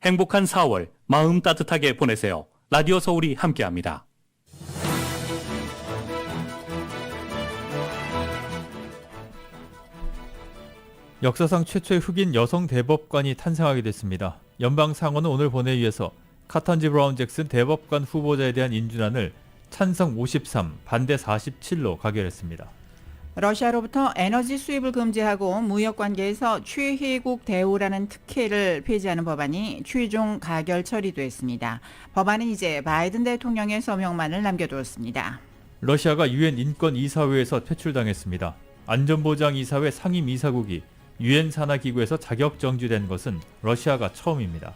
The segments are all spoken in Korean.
행복한 4월 마음 따뜻하게 보내세요. 라디오 서울이 함께합니다. 역사상 최초의 흑인 여성 대법관이 탄생하게 됐습니다. 연방 상원은 오늘 본회의에서 카탄지 브라운 잭슨 대법관 후보자에 대한 인준안을 찬성 53, 반대 47로 가결했습니다. 러시아로부터 에너지 수입을 금지하고 무역 관계에서 최혜국 대우라는 특혜를 폐지하는 법안이 최종 가결 처리됐습니다. 법안은 이제 바이든 대통령의 서명만을 남겨두었습니다. 러시아가 유엔 인권이사회에서 퇴출당했습니다. 안전보장이사회 상임이사국이 유엔 산하기구에서 자격 정지된 것은 러시아가 처음입니다.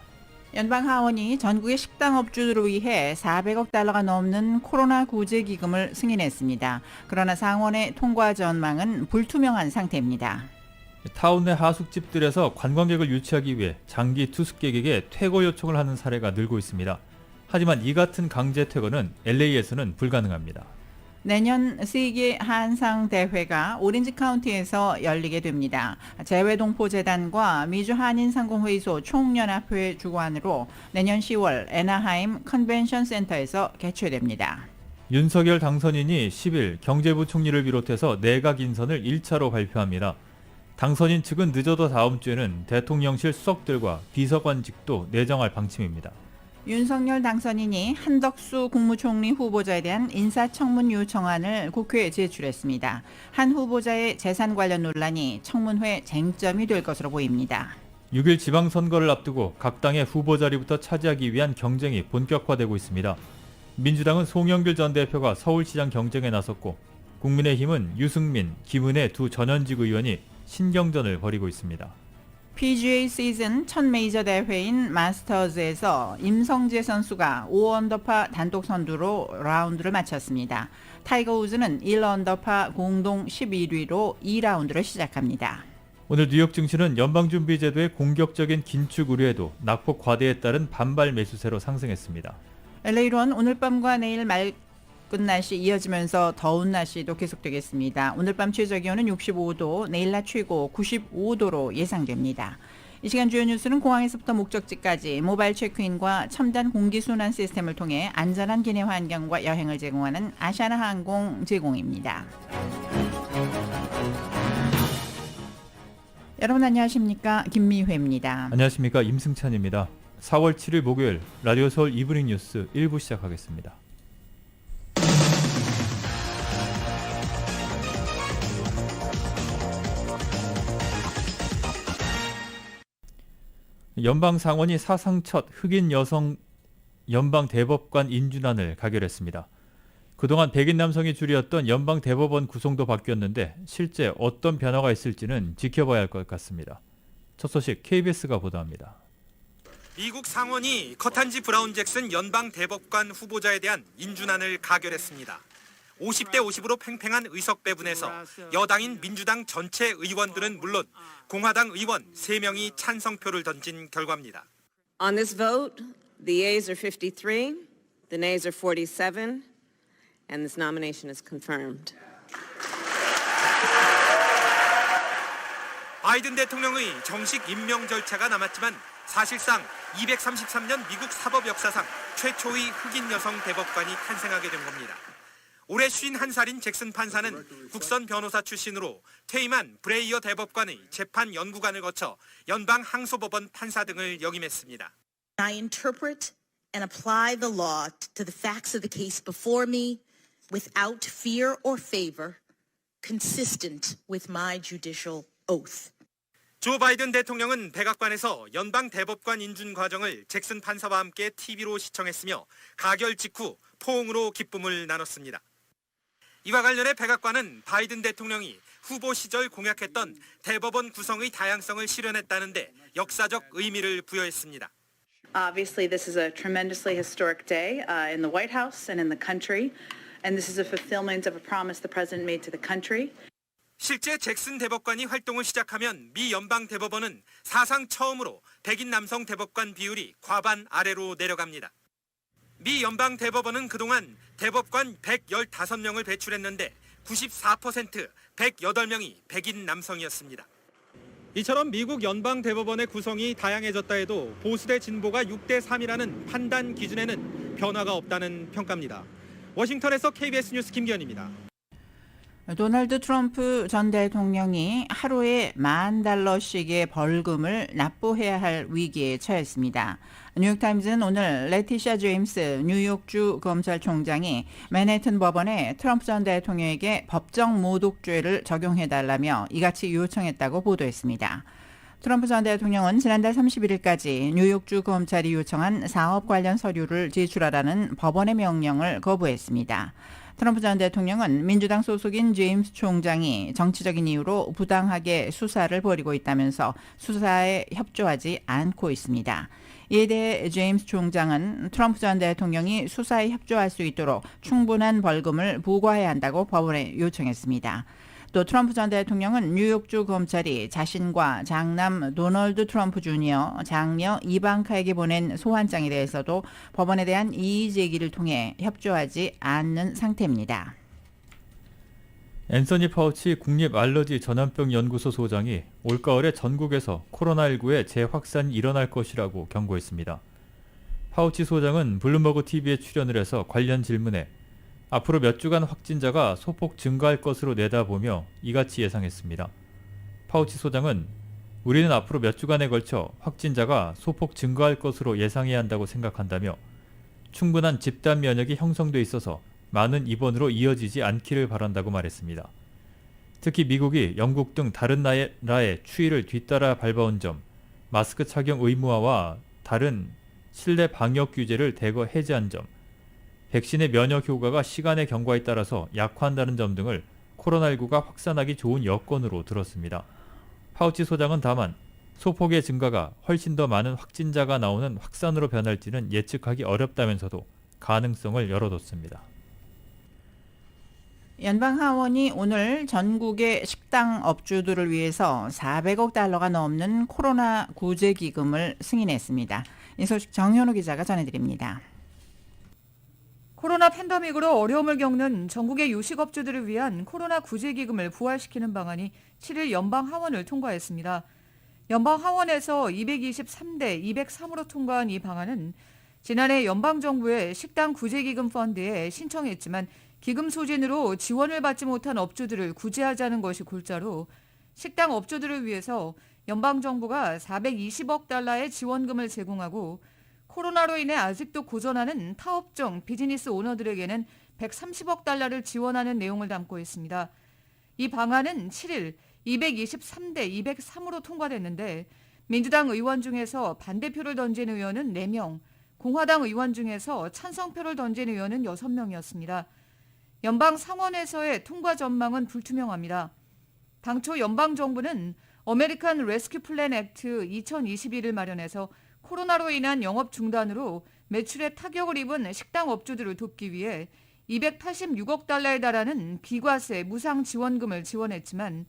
연방 하원이 전국의 식당업주들을 위해 400억 달러가 넘는 코로나 구제 기금을 승인했습니다. 그러나 상원의 통과 전망은 불투명한 상태입니다. 타운 내 하숙집들에서 관광객을 유치하기 위해 장기 투숙객에게 퇴거 요청을 하는 사례가 늘고 있습니다. 하지만 이 같은 강제 퇴거는 LA에서는 불가능합니다. 내년 세계 한상 대회가 오렌지 카운티에서 열리게 됩니다. 재외동포재단과 미주 한인상공회의소 총연합회 주관으로 내년 10월 애나하임 컨벤션 센터에서 개최됩니다. 윤석열 당선인이 10일 경제부총리를 비롯해서 내각 인선을 1차로 발표합니다. 당선인 측은 늦어도 다음 주에는 대통령실 수석들과 비서관직도 내정할 방침입니다. 윤석열 당선인이 한덕수 국무총리 후보자에 대한 인사청문 요청안을 국회에 제출했습니다. 한 후보자의 재산 관련 논란이 청문회 쟁점이 될 것으로 보입니다. 6일 지방선거를 앞두고 각 당의 후보 자리부터 차지하기 위한 경쟁이 본격화되고 있습니다. 민주당은 송영길 전 대표가 서울시장 경쟁에 나섰고 국민의힘은 유승민, 김은혜 두 전현직 의원이 신경전을 벌이고 있습니다. PGA 시즌 첫 메이저 대회인 마스터즈에서 임성재 선수가 5언더파 단독 선두로 라운드를 마쳤습니다. 타이거 우즈는 1언더파 공동 11위로 2라운드를 시작합니다. 오늘 뉴욕 증시는 연방준비제도의 공격적인 긴축 우려에도 낙폭 과대에 따른 반발 매수세로 상승했습니다. LA로는 오늘 밤과 내일 맑은 날씨 이어지면서 더운 날씨도 계속되겠습니다. 오늘 밤 최저기온은 65도, 내일 낮 최고 95도로 예상됩니다. 이 시간 주요 뉴스는 공항에서부터 목적지까지 모바일 체크인과 첨단 공기순환 시스템을 통해 안전한 기내 환경과 여행을 제공하는 아시아나 항공 제공입니다. 여러분 안녕하십니까? 김미회입니다. 안녕하십니까? 임승찬입니다. 4월 7일 목요일 라디오 서울 이브닝 뉴스 1부 시작하겠습니다. 연방 상원이 사상 첫 흑인 여성 연방 대법관 인준안을 가결했습니다. 그동안 백인 남성이 주류였던 연방 대법원 구성도 바뀌었는데 실제 어떤 변화가 있을지는 지켜봐야 할 것 같습니다. 첫 소식 KBS가 보도합니다. 미국 상원이 커탄지 브라운 잭슨 연방 대법관 후보자에 대한 인준안을 가결했습니다. 50대 50으로 팽팽한 의석 배분에서 여당인 민주당 전체 의원들은 물론 공화당 의원 3명이 찬성표를 던진 결과입니다. On this vote, the yeas are 53, the nays are 47, and this nomination is confirmed. 바이든 대통령의 정식 임명 절차가 남았지만 사실상 233년 미국 사법 역사상 최초의 흑인 여성 대법관이 탄생하게 된 겁니다. 올해 51살인 잭슨 판사는 국선 변호사 출신으로 퇴임한 브레이어 대법관의 재판 연구관을 거쳐 연방 항소법원 판사 등을 역임했습니다. I interpret and apply the law to the facts of the case before me without fear or favor, consistent with my judicial oath. 조 바이든 대통령은 백악관에서 연방 대법관 인준 과정을 잭슨 판사와 함께 TV로 시청했으며 가결 직후 포옹으로 기쁨을 나눴습니다. 이와 관련해 백악관은 바이든 대통령이 후보 시절 공약했던 대법원 구성의 다양성을 실현했다는데 역사적 의미를 부여했습니다. Obviously, this is a tremendously historic day in the White House and in the country, and this is a fulfillment of a promise the president made to the country. 실제 잭슨 대법관이 활동을 시작하면 미 연방 대법원은 사상 처음으로 백인 남성 대법관 비율이 과반 아래로 내려갑니다. 미 연방 대법원은 그동안 대법관 115명을 배출했는데 94%, 108명이 백인 남성이었습니다. 이처럼 미국 연방대법원의 구성이 다양해졌다 해도 보수 대 진보가 6대 3이라는 판단 기준에는 변화가 없다는 평가입니다. 워싱턴에서 KBS 뉴스 김기현입니다. 도널드 트럼프 전 대통령이 하루에 $10,000씩의 벌금을 납부해야 할 위기에 처했습니다. 뉴욕타임즈는 오늘 레티샤 제임스 뉴욕주 검찰총장이 맨해튼 법원에 트럼프 전 대통령에게 법정 모독죄를 적용해달라며 이같이 요청했다고 보도했습니다. 트럼프 전 대통령은 지난달 31일까지 뉴욕주 검찰이 요청한 사업 관련 서류를 제출하라는 법원의 명령을 거부했습니다. 트럼프 전 대통령은 민주당 소속인 제임스 총장이 정치적인 이유로 부당하게 수사를 벌이고 있다면서 수사에 협조하지 않고 있습니다. 이에 대해 제임스 총장은 트럼프 전 대통령이 수사에 협조할 수 있도록 충분한 벌금을 부과해야 한다고 법원에 요청했습니다. 또 트럼프 전 대통령은 뉴욕주 검찰이 자신과 장남 도널드 트럼프 주니어, 장녀 이방카에게 보낸 소환장에 대해서도 법원에 대한 이의 제기를 통해 협조하지 않는 상태입니다. 앤서니 파우치 국립알러지 전염병연구소 소장이 올가을에 전국에서 코로나19의 재확산이 일어날 것이라고 경고했습니다. 파우치 소장은 블룸버그 TV에 출연을 해서 관련 질문에 앞으로 몇 주간 확진자가 소폭 증가할 것으로 내다보며 이같이 예상했습니다. 파우치 소장은 우리는 앞으로 몇 주간에 걸쳐 확진자가 소폭 증가할 것으로 예상해야 한다고 생각한다며 충분한 집단 면역이 형성돼 있어서 많은 입원으로 이어지지 않기를 바란다고 말했습니다. 특히 미국이 영국 등 다른 나라의 추이를 뒤따라 밟아온 점, 마스크 착용 의무화와 다른 실내 방역 규제를 대거 해제한 점, 백신의 면역 효과가 시간의 경과에 따라서 약화한다는 점 등을 코로나19가 확산하기 좋은 여건으로 들었습니다. 파우치 소장은 다만 소폭의 증가가 훨씬 더 많은 확진자가 나오는 확산으로 변할지는 예측하기 어렵다면서도 가능성을 열어뒀습니다. 연방하원이 오늘 전국의 식당 업주들을 위해서 $400억 넘는 코로나 구제기금을 승인했습니다. 이 소식 정현우 기자가 전해드립니다. 코로나 팬데믹으로 어려움을 겪는 전국의 요식업주들을 위한 코로나 구제기금을 부활시키는 방안이 7일 연방하원을 통과했습니다. 연방하원에서 223대 203으로 통과한 이 방안은 지난해 연방정부의 식당 구제기금 펀드에 신청했지만 기금 소진으로 지원을 받지 못한 업주들을 구제하자는 것이 골자로 식당 업주들을 위해서 연방정부가 $420억 지원금을 제공하고 코로나로 인해 아직도 고전하는 타업종 비즈니스 오너들에게는 $130억 지원하는 내용을 담고 있습니다. 이 방안은 7일 223대 203으로 통과됐는데 민주당 의원 중에서 반대표를 던진 의원은 4명, 공화당 의원 중에서 찬성표를 던진 의원은 6명이었습니다. 연방 상원에서의 통과 전망은 불투명합니다. 당초 연방정부는 어메리칸 레스큐 플랜 액트 2021을 마련해서 코로나로 인한 영업 중단으로 매출에 타격을 입은 식당 업주들을 돕기 위해 $286억 달하는 비과세 무상 지원금을 지원했지만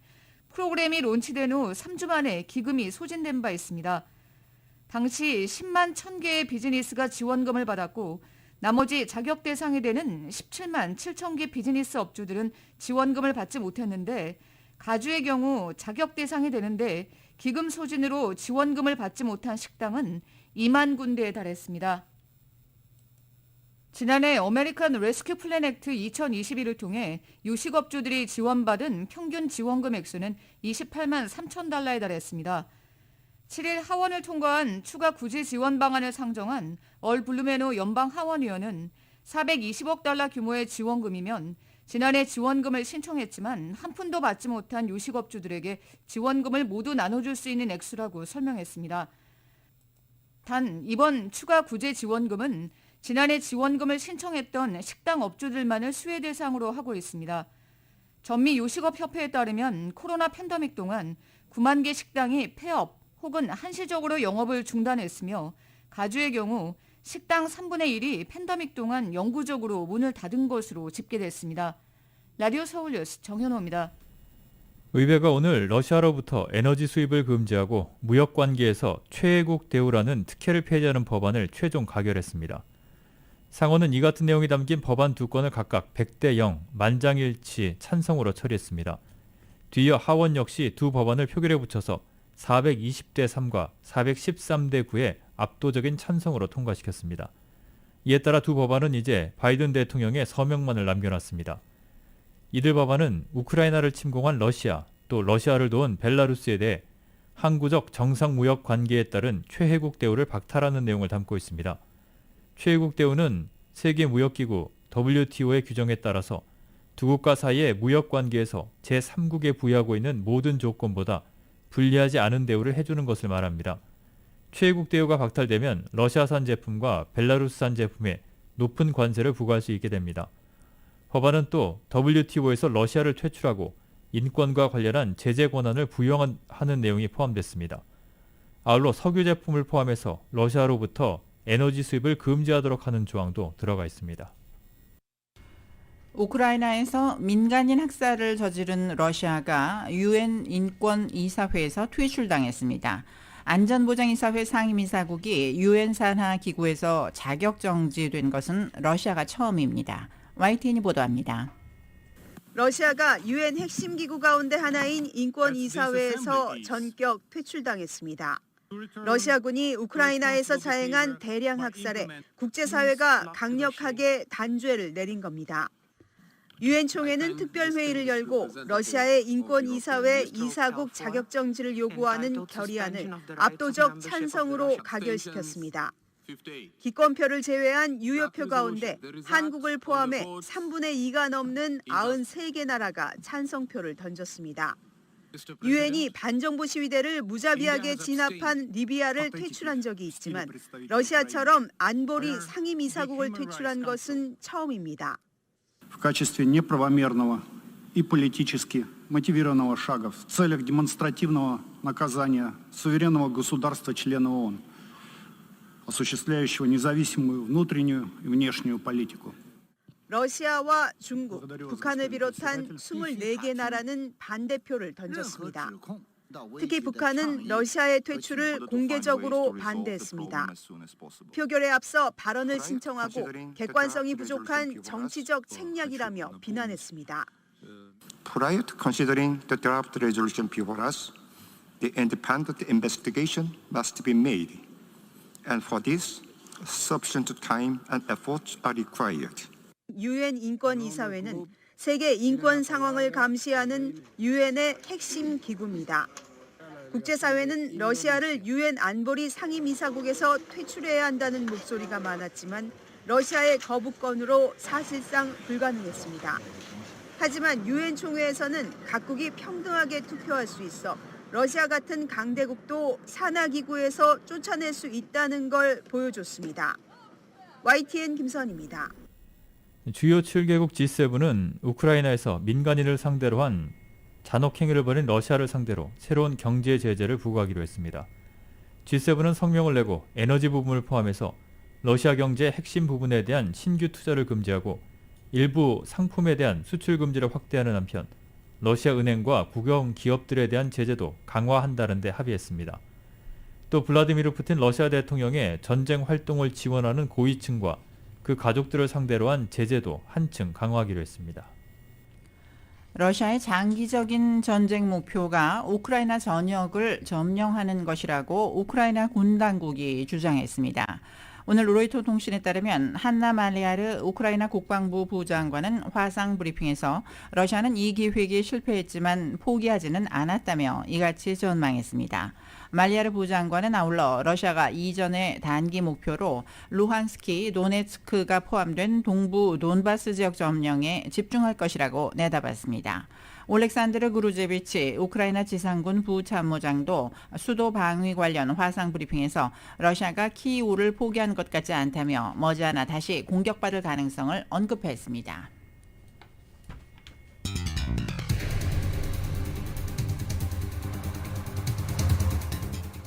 프로그램이 론치된 후 3주 만에 기금이 소진된 바 있습니다. 당시 10만 1,000개의 비즈니스가 지원금을 받았고 나머지 자격 대상이 되는 17만 7천 개 비즈니스 업주들은 지원금을 받지 못했는데 가주의 경우 자격 대상이 되는데 기금 소진으로 지원금을 받지 못한 식당은 2만 군데에 달했습니다. 지난해 어메리칸 레스큐 플랜 액트 2021을 통해 요식업주들이 지원받은 평균 지원금 액수는 $28만 3천 달했습니다. 7일 하원을 통과한 추가 구제 지원 방안을 상정한 얼 블루메노 연방 하원의원은 $420억 규모의 지원금이면 지난해 지원금을 신청했지만 한 푼도 받지 못한 요식업주들에게 지원금을 모두 나눠줄 수 있는 액수라고 설명했습니다. 단 이번 추가 구제 지원금은 지난해 지원금을 신청했던 식당 업주들만을 수혜 대상으로 하고 있습니다. 전미 요식업협회에 따르면 코로나 팬데믹 동안 9만 개 식당이 폐업 혹은 한시적으로 영업을 중단했으며 가주의 경우 식당 3분의 1이 팬데믹 동안 영구적으로 문을 닫은 것으로 집계됐습니다. 라디오 서울뉴스 정현호입니다. 의회가 오늘 러시아로부터 에너지 수입을 금지하고 무역관계에서 최애국 대우라는 특혜를 폐지하는 법안을 최종 가결했습니다. 상원은 이 같은 내용이 담긴 법안 2건을 각각 100대 0 만장일치 찬성으로 처리했습니다. 뒤이어 하원 역시 두 법안을 표결에 붙여서 420대 3과 413대 9의 압도적인 찬성으로 통과시켰습니다. 이에 따라 두 법안은 이제 바이든 대통령의 서명만을 남겨놨습니다. 이들 법안은 우크라이나를 침공한 러시아, 또 러시아를 도운 벨라루스에 대해 항구적 정상무역 관계에 따른 최혜국 대우를 박탈하는 내용을 담고 있습니다. 최혜국 대우는 세계무역기구 WTO의 규정에 따라서 두 국가 사이의 무역관계에서 제3국에 부여하고 있는 모든 조건보다 불리하지 않은 대우를 해주는 것을 말합니다. 최혜국 대우가 박탈되면 러시아산 제품과 벨라루스산 제품에 높은 관세를 부과할 수 있게 됩니다. 법안은 또 WTO에서 러시아를 퇴출하고 인권과 관련한 제재 권한을 부여하는 내용이 포함됐습니다. 아울러 석유 제품을 포함해서 러시아로부터 에너지 수입을 금지하도록 하는 조항도 들어가 있습니다. 우크라이나에서 민간인 학살을 저지른 러시아가 유엔 인권이사회에서 퇴출당했습니다. 안전보장이사회 상임이사국이 유엔 산하 기구에서 자격 정지된 것은 러시아가 처음입니다. YTN이 보도합니다. 러시아가 유엔 핵심 기구 가운데 하나인 인권이사회에서 전격 퇴출당했습니다. 러시아군이 우크라이나에서 자행한 대량 학살에 국제사회가 강력하게 단죄를 내린 겁니다. 유엔 총회는 특별회의를 열고 러시아의 인권이사회 이사국 자격정지를 요구하는 결의안을 압도적 찬성으로 가결시켰습니다. 기권표를 제외한 유효표 가운데 한국을 포함해 3분의 2가 넘는 93개 나라가 찬성표를 던졌습니다. 유엔이 반정부 시위대를 무자비하게 진압한 리비아를 퇴출한 적이 있지만 러시아처럼 안보리 상임이사국을 퇴출한 것은 처음입니다. В качестве неправомерного и политически мотивированного шага в целях демонстративного наказания суверенного государства-члена ООН, осуществляющего независимую внутреннюю и внешнюю политику. 러시아와 중국, 북한을 비롯한 24개 나라는 반대표를 던졌습니다. 특히 북한은 러시아의 퇴출을 공개적으로 반대했습니다. 표결에 앞서 발언을 신청하고 객관성이 부족한 정치적 책략이라며 비난했습니다. Prior to considering the draft resolution before us, the independent investigation must be made, and for this, sufficient time and efforts are required. 유엔 인권이사회는 세계 인권 상황을 감시하는 유엔의 핵심 기구입니다. 국제사회는 러시아를 유엔 안보리 상임이사국에서 퇴출해야 한다는 목소리가 많았지만 러시아의 거부권으로 사실상 불가능했습니다. 하지만 유엔 총회에서는 각국이 평등하게 투표할 수 있어 러시아 같은 강대국도 산하기구에서 쫓아낼 수 있다는 걸 보여줬습니다. YTN 김선입니다. 주요 7개국 G7은 우크라이나에서 민간인을 상대로 한 잔혹행위를 벌인 러시아를 상대로 새로운 경제 제재를 부과하기로 했습니다. G7은 성명을 내고 에너지 부분을 포함해서 러시아 경제의 핵심 부분에 대한 신규 투자를 금지하고 일부 상품에 대한 수출 금지를 확대하는 한편 러시아 은행과 국영 기업들에 대한 제재도 강화한다는 데 합의했습니다. 또 블라디미르 푸틴 러시아 대통령의 전쟁 활동을 지원하는 고위층과 그 가족들을 상대로 한 제재도 한층 강화하기로 했습니다. 러시아의 장기적인 전쟁 목표가 우크라이나 전역을 점령하는 것이라고 우크라이나 군 당국이 주장했습니다. 오늘 로이터 통신에 따르면 한나 말리아르 우크라이나 국방부 부장관은 화상 브리핑에서 러시아는 이 기획에 실패했지만 포기하지는 않았다며 이같이 전망했습니다. 말리아르 부장관은 아울러 러시아가 이전의 단기 목표로 루한스키, 도네츠크가 포함된 동부 돈바스 지역 점령에 집중할 것이라고 내다봤습니다. 올렉산드르 그루제비치 우크라이나 지상군 부참모장도 수도 방위 관련 화상 브리핑에서 러시아가 키이우를 포기한 것 같지 않다며 머지않아 다시 공격받을 가능성을 언급했습니다.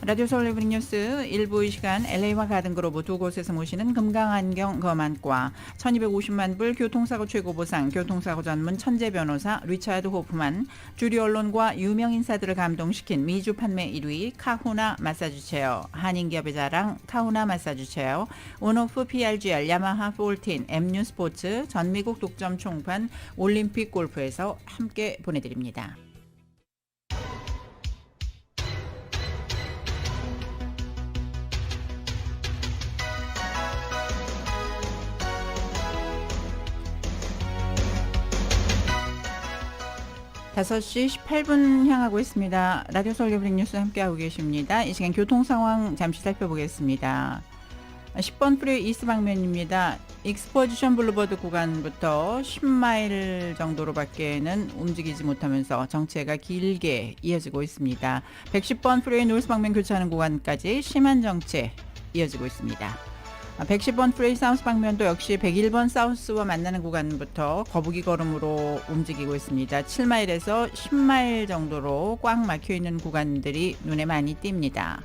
라디오 서울 이브닝 뉴스 1부 이 시간 LA와 가든그로브 두 곳에서 모시는 금강안경 검안과 1250만 불 교통사고 최고보상 교통사고 전문 천재 변호사 리차드 호프만 주류 언론과 유명 인사들을 감동시킨 미주 판매 1위 카후나 마사지 체어 한인기업의 자랑 카후나 마사지 체어 온오프 PRGR 야마하 14 MU 스포츠 전미국 독점 총판 올림픽 골프에서 함께 보내드립니다. 5시 18분 향하고 있습니다. 라디오 서울 에브닝 뉴스 함께하고 계십니다. 이 시간 교통 상황 잠시 살펴보겠습니다. 10번 프리웨이 이스트 방면입니다. 익스포지션 블루버드 구간부터 10마일 정도로밖에는 움직이지 못하면서 정체가 길게 이어지고 있습니다. 110번 프리웨이 노스 방면 교차하는 구간까지 심한 정체 이어지고 있습니다. 110번 프레이 사우스 방면도 역시 101번 사우스와 만나는 구간부터 거북이 걸음으로 움직이고 있습니다. 7마일에서 10마일 정도로 꽉 막혀있는 구간들이 눈에 많이 띕니다.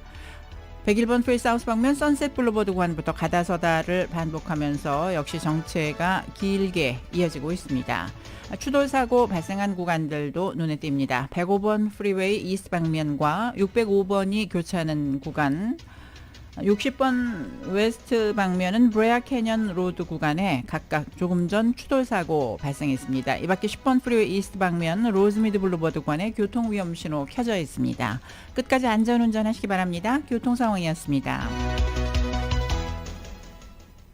101번 프레이 사우스 방면 선셋 블루버드 구간부터 가다서다를 반복하면서 역시 정체가 길게 이어지고 있습니다. 추돌 사고 발생한 구간들도 눈에 띕니다. 105번 프리웨이 이스트 방면과 605번이 교차하는 구간, 60번 웨스트 방면은 브레아 캐년 로드 구간에 각각 조금 전 추돌 사고 발생했습니다. 이 밖에 10번 프리웨이 이스트 방면 로즈미드 블루버드 구간에 교통 위험 신호 켜져 있습니다. 끝까지 안전운전 하시기 바랍니다. 교통 상황이었습니다.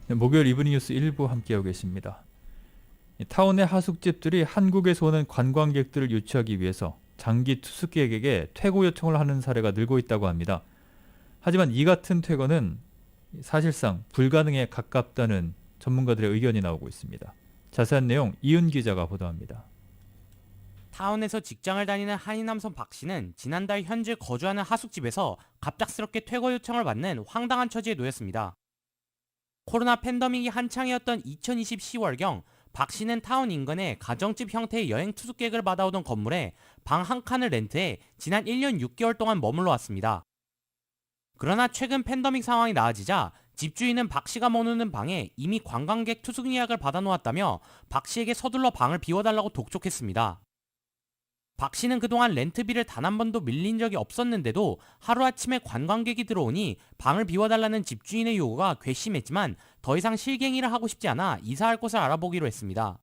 네, 목요일 이브닝 뉴스 1부 함께하고 계십니다. 타운의 하숙집들이 한국에서 오는 관광객들을 유치하기 위해서 장기 투숙객에게 퇴거 요청을 하는 사례가 늘고 있다고 합니다. 하지만 이 같은 퇴거는 사실상 불가능에 가깝다는 전문가들의 의견이 나오고 있습니다. 자세한 내용 이은 기자가 보도합니다. 타운에서 직장을 다니는 한인 남성 박 씨는 지난달 현재 거주하는 하숙집에서 갑작스럽게 퇴거 요청을 받는 황당한 처지에 놓였습니다. 코로나 팬데믹이 한창이었던 2020 10월경 박 씨는 타운 인근에 가정집 형태의 여행 투숙객을 받아오던 건물에 방 한 칸을 렌트해 지난 1년 6개월 동안 머물러 왔습니다. 그러나 최근 팬데믹 상황이 나아지자 집주인은 박 씨가 머무는 방에 이미 관광객 투숙 예약을 받아놓았다며 박 씨에게 서둘러 방을 비워달라고 독촉했습니다. 박 씨는 그동안 렌트비를 단 한 번도 밀린 적이 없었는데도 하루아침에 관광객이 들어오니 방을 비워달라는 집주인의 요구가 괘씸했지만 더 이상 실갱이를 하고 싶지 않아 이사할 곳을 알아보기로 했습니다.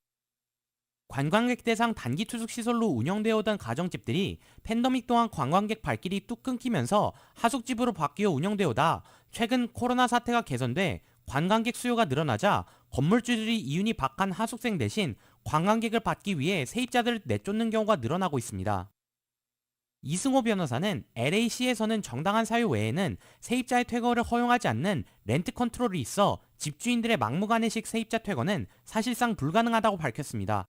관광객 대상 단기 투숙 시설로 운영되어 오던 가정집들이 팬데믹 동안 관광객 발길이 뚝 끊기면서 하숙집으로 바뀌어 운영되어 오다 최근 코로나 사태가 개선돼 관광객 수요가 늘어나자 건물주들이 이윤이 박한 하숙생 대신 관광객을 받기 위해 세입자들을 내쫓는 경우가 늘어나고 있습니다. 이승호 변호사는 LA시에서는 정당한 사유 외에는 세입자의 퇴거를 허용하지 않는 렌트 컨트롤이 있어 집주인들의 막무가내식 세입자 퇴거는 사실상 불가능하다고 밝혔습니다.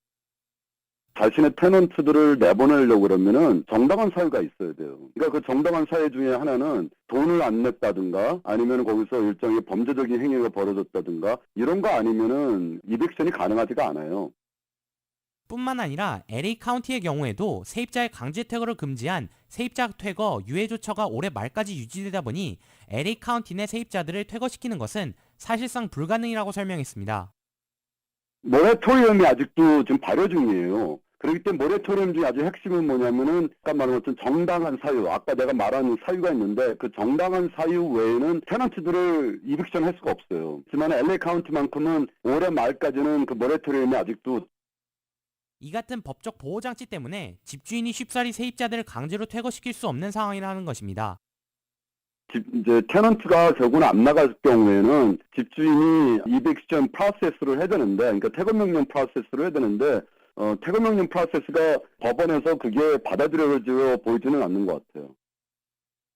자신의 테넌트들을 내보내려고 그러면은 정당한 사유가 있어야 돼요. 그러니까 그 정당한 사유 중에 하나는 돈을 안 냈다든가 아니면 거기서 일종의 범죄적인 행위가 벌어졌다든가 이런 거 아니면은 이빅션이 가능하지가 않아요. 뿐만 아니라 LA 카운티의 경우에도 세입자의 강제 퇴거를 금지한 세입자 퇴거 유예 조처가 올해 말까지 유지되다 보니 LA 카운티 내 세입자들을 퇴거시키는 것은 사실상 불가능이라고 설명했습니다. 모라토리엄이 아직도 지금 발효 중이에요. 그렇기 때문에 모라토리엄 중에 아주 핵심은 뭐냐면은 아까 말한 것처럼 정당한 사유, 아까 내가 말한 사유가 있는데 그 정당한 사유 외에는 테넌트들을 이빅션 할 수가 없어요. 하지만 LA 카운티만큼은 올해 말까지는 그 모라토리엄이 아직도 이 같은 법적 보호장치 때문에 집주인이 쉽사리 세입자들을 강제로 퇴거시킬 수 없는 상황이라는 것입니다. 이제 테넌트가 결국은 안 나갈 경우에는 집주인이 이빅션 프로세스를 해야 되는데, 그러니까 퇴거명령 프로세스를 해야 되는데 퇴거명령 프로세스가 법원에서 그게 받아들여져 보이지는 않는 것 같아요.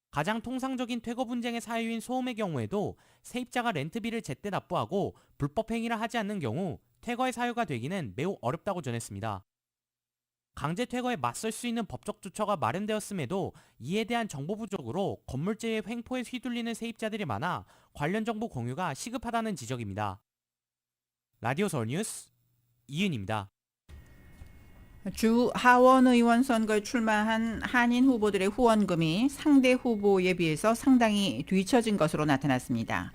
가장 통상적인 퇴거 분쟁의 사유인 소음의 경우에도 세입자가 렌트비를 제때 납부하고 불법 행위를 하지 않는 경우 퇴거의 사유가 되기는 매우 어렵다고 전했습니다. 강제 퇴거에 맞설 수 있는 법적 조처가 마련되었음에도 이에 대한 정보 부족으로 건물주의 횡포에 휘둘리는 세입자들이 많아 관련 정보 공유가 시급하다는 지적입니다. 라디오 서울 뉴스 이은입니다. 주 하원 의원 선거에 출마한 한인 후보들의 후원금이 상대 후보에 비해서 상당히 뒤처진 것으로 나타났습니다.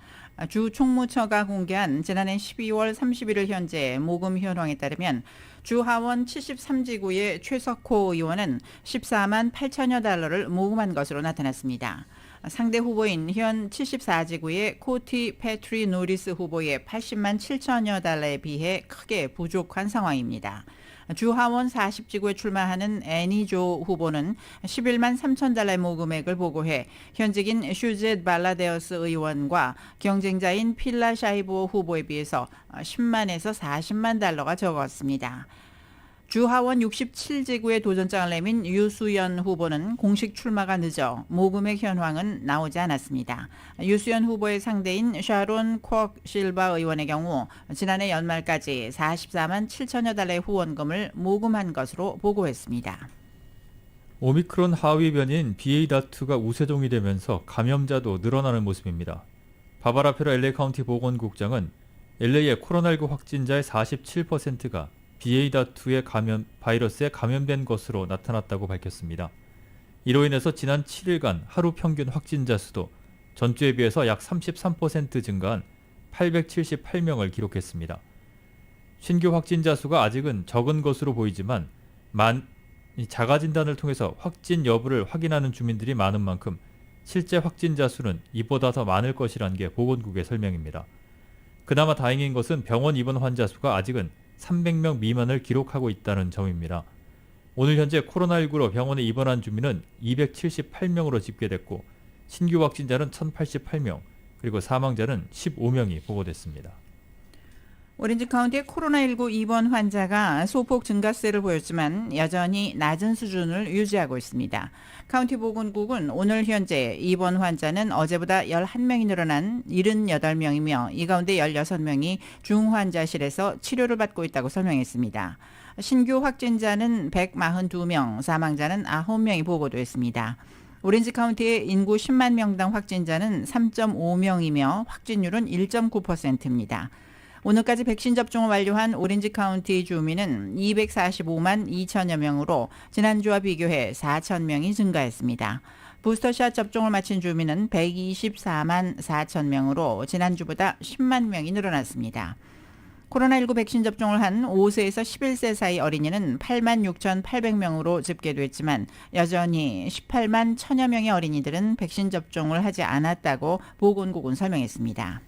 주 총무처가 공개한 지난해 12월 31일 현재 모금 현황에 따르면 주 하원 73지구의 최석호 의원은 14만 8천여 달러를 모금한 것으로 나타났습니다. 상대 후보인 현 74지구의 코티 패트리 노리스 후보의 80만 7천여 달러에 비해 크게 부족한 상황입니다. 주 하원 40지구에 출마하는 애니조 후보는 11만 3천 달러의 모금액을 보고해 현직인 슈젯 발라데어스 의원과 경쟁자인 필라 샤이보 후보에 비해서 10만에서 40만 달러가 적었습니다. 주하원 67지구에 도전장을 내민 유수연 후보는 공식 출마가 늦어 모금의 현황은 나오지 않았습니다. 유수연 후보의 상대인 샤론 쿼 실바 의원의 경우 지난해 연말까지 44만 7천여 달러의 후원금을 모금한 것으로 보고했습니다. 오미크론 하위 변이인 BA.2가 우세종이 되면서 감염자도 늘어나는 모습입니다. 바바라 페로 LA 카운티 보건국장은 LA의 코로나19 확진자의 47%가 BA.2의 바이러스에 감염된 것으로 나타났다고 밝혔습니다. 이로 인해서 지난 7일간 하루 평균 확진자 수도 전주에 비해서 약 33% 증가한 878명을 기록했습니다. 신규 확진자 수가 아직은 적은 것으로 보이지만 자가진단을 통해서 확진 여부를 확인하는 주민들이 많은 만큼 실제 확진자 수는 이보다 더 많을 것이라는 게 보건국의 설명입니다. 그나마 다행인 것은 병원 입원 환자 수가 아직은 300명 미만을 기록하고 있다는 점입니다. 오늘 현재 코로나19로 병원에 입원한 주민은 278명으로 집계됐고 신규 확진자는 1088명, 그리고 사망자는 15명이 보고됐습니다. 오렌지 카운티의 코로나19 입원 환자가 소폭 증가세를 보였지만 여전히 낮은 수준을 유지하고 있습니다. 카운티 보건국은 오늘 현재 입원 환자는 어제보다 11명이 늘어난 78명이며 이 가운데 16명이 중환자실에서 치료를 받고 있다고 설명했습니다. 신규 확진자는 142명, 사망자는 9명이 보고됐습니다. 오렌지 카운티의 인구 10만 명당 확진자는 3.5명이며 확진율은 1.9%입니다. 오늘까지 백신 접종을 완료한 오렌지 카운티 주민은 245만 2천여 명으로 지난주와 비교해 4천 명이 증가했습니다. 부스터샷 접종을 마친 주민은 124만 4천 명으로 지난주보다 10만 명이 늘어났습니다. 코로나19 백신 접종을 한 5세에서 11세 사이 어린이는 8만 6,800명으로 집계됐지만 여전히 18만 1천여 명의 어린이들은 백신 접종을 하지 않았다고 보건국은 설명했습니다.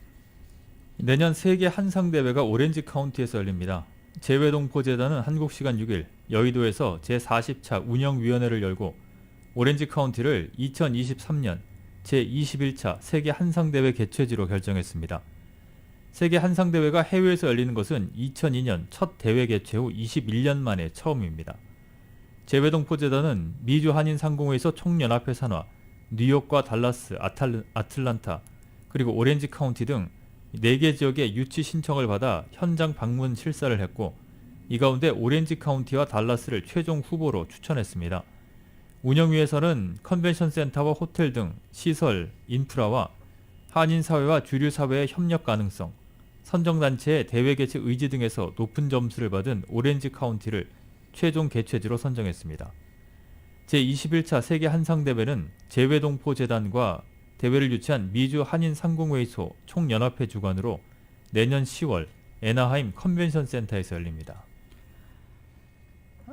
내년 세계 한상대회가 오렌지 카운티에서 열립니다. 재외동포재단은 한국 시간 6일 여의도에서 제40차 운영위원회를 열고 오렌지 카운티를 2023년 제21차 세계 한상대회 개최지로 결정했습니다. 세계 한상대회가 해외에서 열리는 것은 2002년 첫 대회 개최 후 21년 만에 처음입니다. 재외동포재단은 미주 한인상공회에서 총연합회 산하, 뉴욕과 달라스, 아틀란타, 그리고 오렌지 카운티 등 4개 지역에 유치 신청을 받아 현장 방문 실사를 했고 이 가운데 오렌지 카운티와 달라스를 최종 후보로 추천했습니다. 운영위에서는 컨벤션 센터와 호텔 등 시설, 인프라와 한인사회와 주류사회의 협력 가능성, 선정단체의 대회 개최 의지 등에서 높은 점수를 받은 오렌지 카운티를 최종 개최지로 선정했습니다. 제21차 세계 한상대회는 재외동포재단과 대회를 유치한 미주 한인상공회의소 총연합회 주관으로 내년 10월 애나하임 컨벤션 센터에서 열립니다.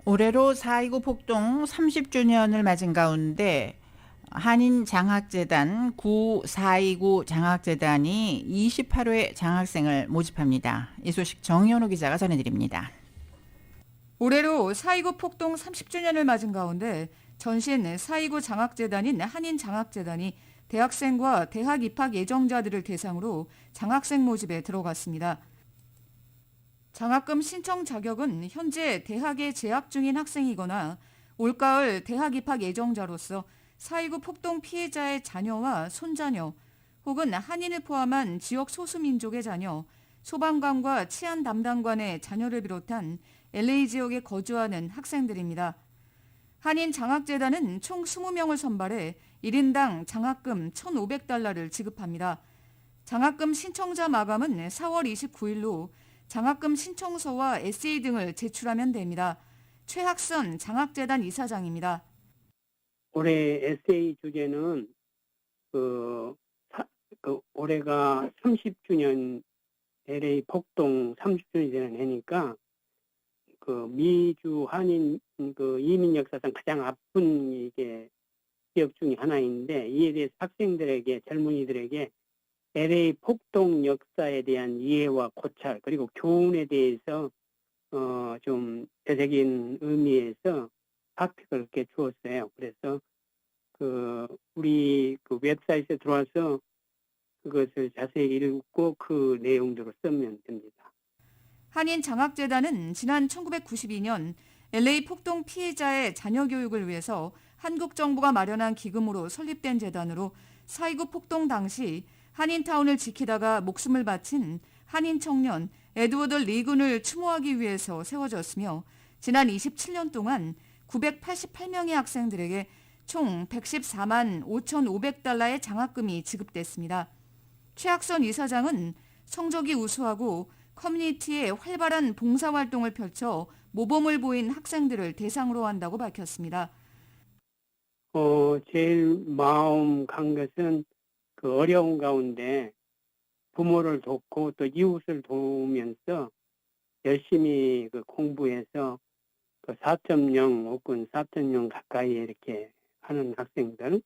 올해로 4.29 폭동 30주년을 맞은 가운데 한인장학재단 9429 장학재단이 28회 장학생을 모집합니다. 이 소식 정현호 기자가 전해드립니다. 올해로 4.29 폭동 30주년을 맞은 가운데 전신 4.29 장학재단인 한인장학재단이 대학생과 대학 입학 예정자들을 대상으로 장학생 모집에 들어갔습니다. 장학금 신청 자격은 현재 대학에 재학 중인 학생이거나 올가을 대학 입학 예정자로서 4.29 폭동 피해자의 자녀와 손자녀 혹은 한인을 포함한 지역 소수민족의 자녀, 소방관과 치안 담당관의 자녀를 비롯한 LA 지역에 거주하는 학생들입니다. 한인장학재단은 총 20명을 선발해 1인당 장학금 1,500달러를 지급합니다. 장학금 신청자 마감은 4월 29일로 장학금 신청서와 에세이 등을 제출하면 됩니다. 최학선 장학재단 이사장입니다. 올해 에세이 주제는 올해가 30주년 LA 폭동 30주년이 되는 해니까 미주 한인 이민 역사상 가장 아픈 이게 기억 중에 하나인데 이에 대해서 학생들에게 젊은이들에게 LA 폭동 역사에 대한 이해와 고찰 그리고 교훈에 대해서 좀 대대적인 의미에서 학픽을 이렇게 주었어요. 그래서 우리 웹사이트에 들어와서 그것을 자세히 읽고 그 내용대로 쓰면 됩니다. 한인장학재단은 지난 1992년 LA 폭동 피해자의 자녀 교육을 위해서 한국 정부가 마련한 기금으로 설립된 재단으로 4.29 폭동 당시 한인타운을 지키다가 목숨을 바친 한인 청년 에드워드 리군을 추모하기 위해서 세워졌으며 지난 27년 동안 988명의 학생들에게 총 114만 5,500달러의 장학금이 지급됐습니다. 최학선 이사장은 성적이 우수하고 커뮤니티에 활발한 봉사활동을 펼쳐 모범을 보인 학생들을 대상으로 한다고 밝혔습니다. 제일 마음 간 것은 그 어려운 가운데 부모를 돕고 또 이웃을 도우면서 열심히 그 공부해서 그 4.0 혹은 4.0 가까이 이렇게 하는 학생들,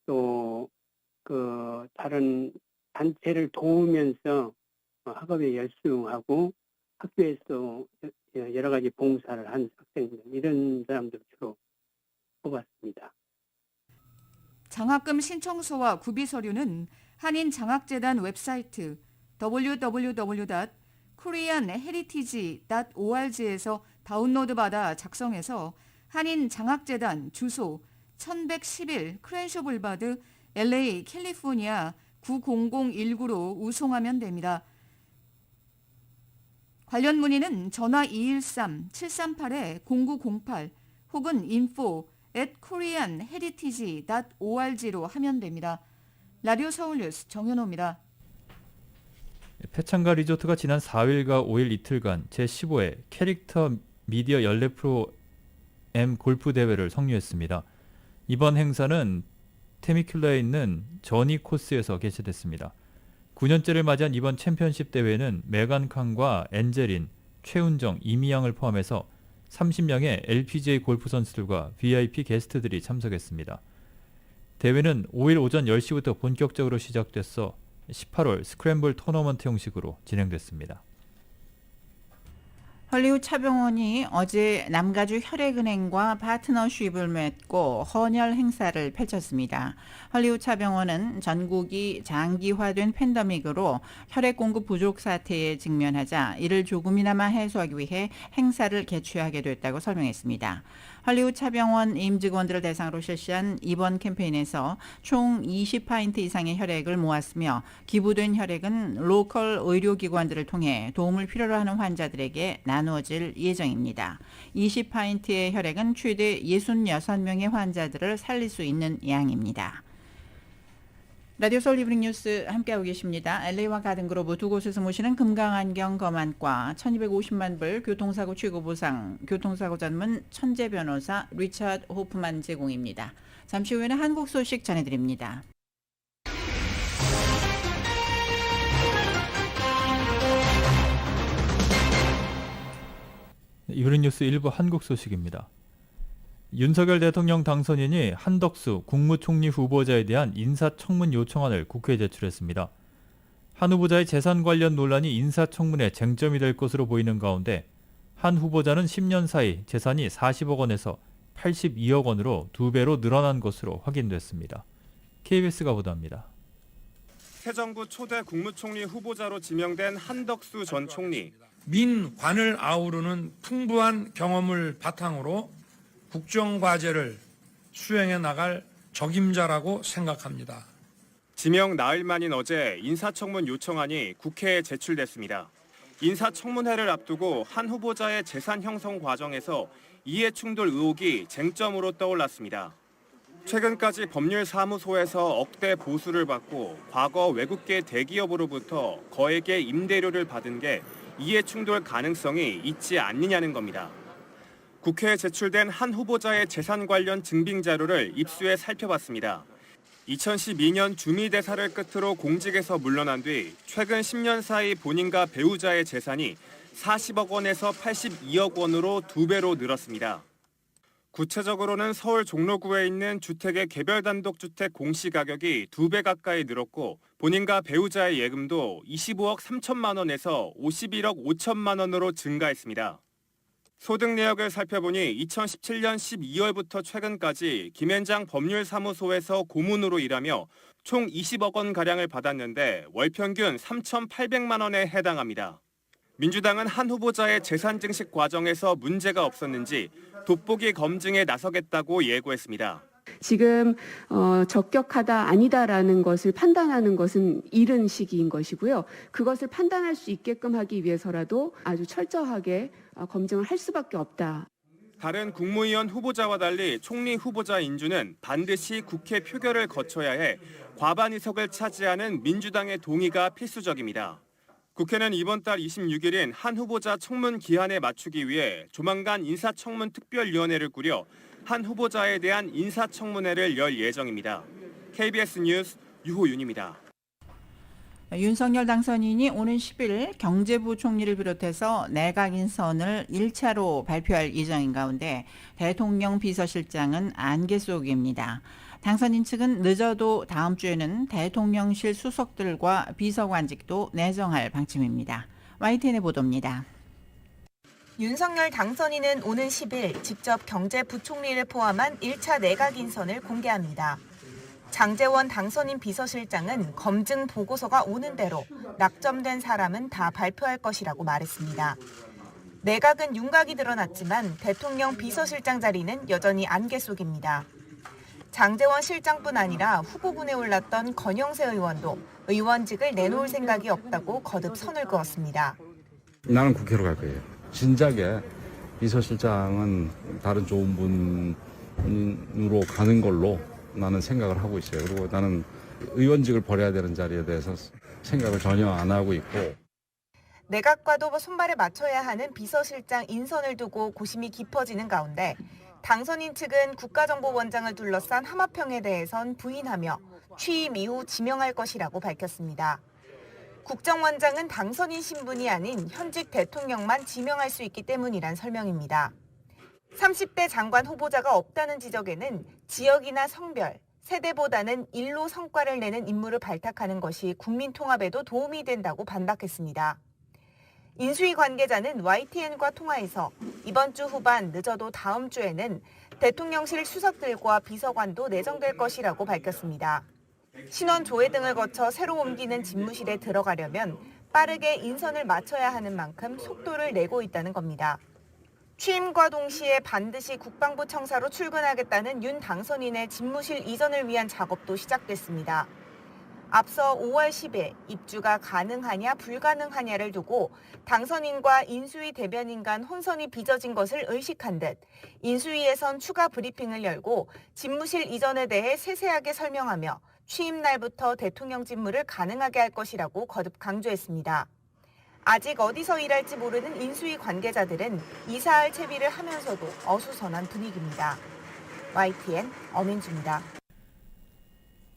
또 그 다른 단체를 도우면서 학업에 열중하고 학교에서 여러 가지 봉사를 한 학생들, 이런 사람들 주로 뽑았습니다. 장학금 신청서와 구비 서류는 한인 장학재단 웹사이트 www.koreanheritage.org에서 다운로드받아 작성해서 한인 장학재단 주소 1111 크렌쇼 불바드 LA 캘리포니아 90019로 우송하면 됩니다. 관련 문의는 전화 213-738-0908 혹은 info@koreanheritage.org로 하면 됩니다. 라디오 서울뉴스 정현호입니다. 패창가 리조트가 지난 4일과 5일 이틀간 제15회 캐릭터 미디어 연례 프로 M 골프 대회를 성료했습니다. 이번 행사는 테미큘라에 있는 저니 코스에서 개최됐습니다. 9년째를 맞이한 이번 챔피언십 대회는 메간 칸과 엔젤인, 최은정, 이미양을 포함해서 30명의 LPGA 골프 선수들과 VIP 게스트들이 참석했습니다. 대회는 5일 오전 10시부터 본격적으로 시작돼서 18홀 스크램블 토너먼트 형식으로 진행됐습니다. 헐리우드 차병원이 어제 남가주 혈액은행과 파트너십을 맺고 헌혈 행사를 펼쳤습니다. 헐리우드 차병원은 전국이 장기화된 팬데믹으로 혈액 공급 부족 사태에 직면하자 이를 조금이나마 해소하기 위해 행사를 개최하게 됐다고 설명했습니다. 헐리우드 차병원 임직원들을 대상으로 실시한 이번 캠페인에서 총 20파인트 이상의 혈액을 모았으며 기부된 혈액은 로컬 의료기관들을 통해 도움을 필요로 하는 환자들에게 나누어질 예정입니다. 20파인트의 혈액은 최대 66명의 환자들을 살릴 수 있는 양입니다. 라디오 서울 이브닝 뉴스 함께하고 계십니다. LA와 가든그로브 두 곳에서 모시는 금강안경 검안과 1250만 불 교통사고 최고보상 교통사고 전문 천재 변호사 리차드 호프만 제공입니다. 잠시 후에는 한국 소식 전해드립니다. 이브닝 뉴스 일부 한국 소식입니다. 윤석열 대통령 당선인이 한덕수 국무총리 후보자에 대한 인사청문 요청안을 국회에 제출했습니다. 한 후보자의 재산 관련 논란이 인사청문의 쟁점이 될 것으로 보이는 가운데 한 후보자는 10년 사이 재산이 40억 원에서 82억 원으로 2배로 늘어난 것으로 확인됐습니다. KBS가 보도합니다. 새 정부 초대 국무총리 후보자로 지명된 한덕수 전 총리. 민관을 아우르는 풍부한 경험을 바탕으로 국정과제를 수행해 나갈 적임자라고 생각합니다. 지명 나흘 만인 어제 인사청문 요청안이 국회에 제출됐습니다. 인사청문회를 앞두고 한 후보자의 재산 형성 과정에서 이해충돌 의혹이 쟁점으로 떠올랐습니다. 최근까지 법률사무소에서 억대 보수를 받고 과거 외국계 대기업으로부터 거액의 임대료를 받은 게 이해충돌 가능성이 있지 않느냐는 겁니다. 국회에 제출된 한 후보자의 재산 관련 증빙 자료를 입수해 살펴봤습니다. 2012년 주미대사를 끝으로 공직에서 물러난 뒤 최근 10년 사이 본인과 배우자의 재산이 40억 원에서 82억 원으로 2배로 늘었습니다. 구체적으로는 서울 종로구에 있는 주택의 개별 단독주택 공시가격이 2배 가까이 늘었고 본인과 배우자의 예금도 25억 3천만 원에서 51억 5천만 원으로 증가했습니다. 소득 내역을 살펴보니 2017년 12월부터 최근까지 김앤장 법률사무소에서 고문으로 일하며 총 20억 원가량을 받았는데 월 평균 3,800만 원에 해당합니다. 민주당은 한 후보자의 재산 증식 과정에서 문제가 없었는지 돋보기 검증에 나서겠다고 예고했습니다. 지금 적격하다 아니다라는 것을 판단하는 것은 이른 시기인 것이고요. 그것을 판단할 수 있게끔 하기 위해서라도 아주 철저하게 검증을 할 수밖에 없다. 다른 국무위원 후보자와 달리 총리 후보자 인준은 반드시 국회 표결을 거쳐야 해 과반 의석을 차지하는 민주당의 동의가 필수적입니다. 국회는 이번 달 26일인 한 후보자 청문 기한에 맞추기 위해 조만간 인사청문 특별위원회를 꾸려 한 후보자에 대한 인사청문회를 열 예정입니다. KBS 뉴스 유호윤입니다. 윤석열 당선인이 오는 10일 경제부 총리를 비롯해서 내각 인선을 1차로 발표할 예정인 가운데 대통령 비서실장은 안개 속입니다. 당선인 측은 늦어도 다음 주에는 대통령실 수석들과 비서관직도 내정할 방침입니다. YTN의 보도입니다. 윤석열 당선인은 오는 10일 직접 경제부총리를 포함한 1차 내각 인선을 공개합니다. 장제원 당선인 비서실장은 검증 보고서가 오는 대로 낙점된 사람은 다 발표할 것이라고 말했습니다. 내각은 윤곽이 드러났지만 대통령 비서실장 자리는 여전히 안개 속입니다. 장제원 실장뿐 아니라 후보군에 올랐던 권영세 의원도 의원직을 내놓을 생각이 없다고 거듭 선을 그었습니다. 나는 국회로 갈 거예요. 진작에 비서실장은 다른 좋은 분으로 가는 걸로 나는 생각을 하고 있어요. 그리고 나는 의원직을 버려야 되는 자리에 대해서 생각을 전혀 안 하고 있고. 내각과도 손발에 맞춰야 하는 비서실장 인선을 두고 고심이 깊어지는 가운데 당선인 측은 국가정보원장을 둘러싼 하마평에 대해선 부인하며 취임 이후 지명할 것이라고 밝혔습니다. 국정원장은 당선인 신분이 아닌 현직 대통령만 지명할 수 있기 때문이란 설명입니다. 30대 장관 후보자가 없다는 지적에는 지역이나 성별, 세대보다는 일로 성과를 내는 인물을 발탁하는 것이 국민 통합에도 도움이 된다고 반박했습니다. 인수위 관계자는 YTN과 통화에서 이번 주 후반 늦어도 다음 주에는 대통령실 수석들과 비서관도 내정될 것이라고 밝혔습니다. 신원 조회 등을 거쳐 새로 옮기는 집무실에 들어가려면 빠르게 인선을 마쳐야 하는 만큼 속도를 내고 있다는 겁니다. 취임과 동시에 반드시 국방부 청사로 출근하겠다는 윤 당선인의 집무실 이전을 위한 작업도 시작됐습니다. 앞서 5월 10일 입주가 가능하냐 불가능하냐를 두고 당선인과 인수위 대변인 간 혼선이 빚어진 것을 의식한 듯 인수위에선 추가 브리핑을 열고 집무실 이전에 대해 세세하게 설명하며 취임 날부터 대통령 직무를 가능하게 할 것이라고 거듭 강조했습니다. 아직 어디서 일할지 모르는 인수위 관계자들은 이사할 채비를 하면서도 어수선한 분위기입니다. YTN 엄인주입니다.